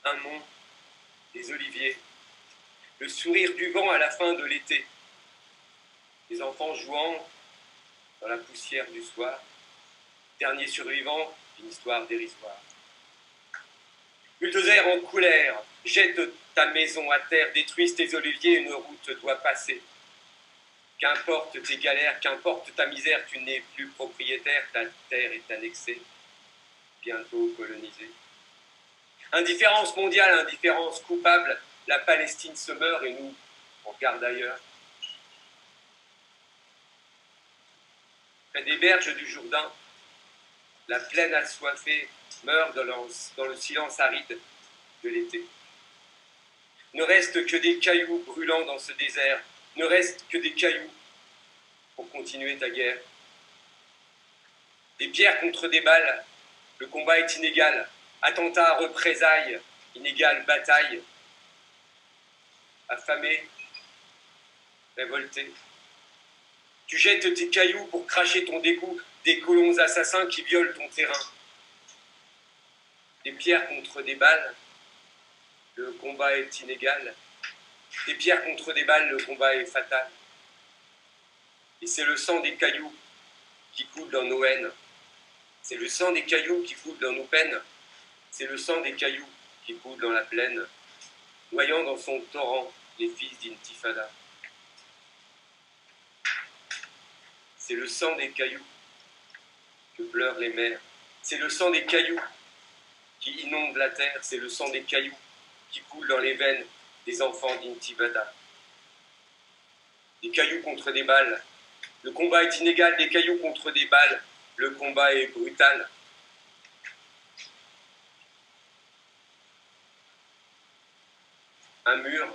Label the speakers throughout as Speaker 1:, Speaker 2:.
Speaker 1: un mont, des oliviers, le sourire du vent à la fin de l'été, les enfants jouant dans la poussière du soir, dernier survivant d'une histoire dérisoire. Bulldozer en colère, jette ta maison à terre, détruise tes oliviers, une route doit passer. Qu'importe tes galères, qu'importe ta misère, tu n'es plus propriétaire, ta terre est annexée, bientôt colonisée. Indifférence mondiale, indifférence coupable, la Palestine se meurt et nous, on regarde ailleurs. Près des berges du Jourdain, la plaine assoiffée meurt dans le silence aride de l'été. Ne reste que des cailloux brûlants dans ce désert, ne reste que des cailloux pour continuer ta guerre. Des pierres contre des balles, le combat est inégal. Attentat, représailles, inégale bataille. Affamé, révolté. Tu jettes tes cailloux pour cracher ton dégoût des colons assassins qui violent ton terrain. Des pierres contre des balles, le combat est inégal. Des pierres contre des balles, le combat est fatal. Et c'est le sang des cailloux qui coule dans nos haines. C'est le sang des cailloux qui coule dans nos peines. C'est le sang des cailloux qui coule dans la plaine, noyant dans son torrent les fils d'Intifada. C'est le sang des cailloux que pleurent les mers. C'est le sang des cailloux qui inonde la terre. C'est le sang des cailloux qui coule dans les veines des enfants d'Intifada. Des cailloux contre des balles. Le combat est inégal, des cailloux contre des balles. Le combat est brutal. Un mur,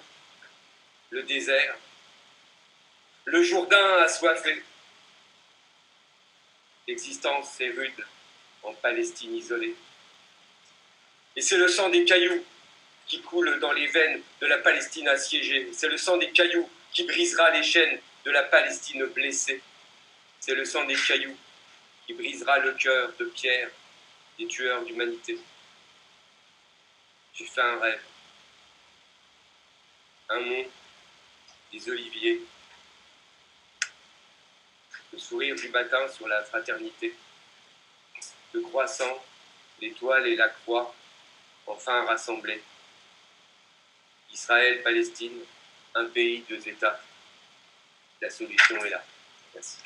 Speaker 1: le désert, le Jourdain assoiffé. L'existence est rude en Palestine isolée. Et c'est le sang des cailloux qui coule dans les veines de la Palestine assiégée. C'est le sang des cailloux qui brisera les chaînes de la Palestine blessée. C'est le sang des cailloux qui brisera le cœur de pierre des tueurs d'humanité. J'ai fait un rêve. Un mont, des oliviers, le sourire du matin sur la fraternité, le croissant, l'étoile et la croix, enfin rassemblés. Israël, Palestine, un pays, deux États. La solution est là. Merci.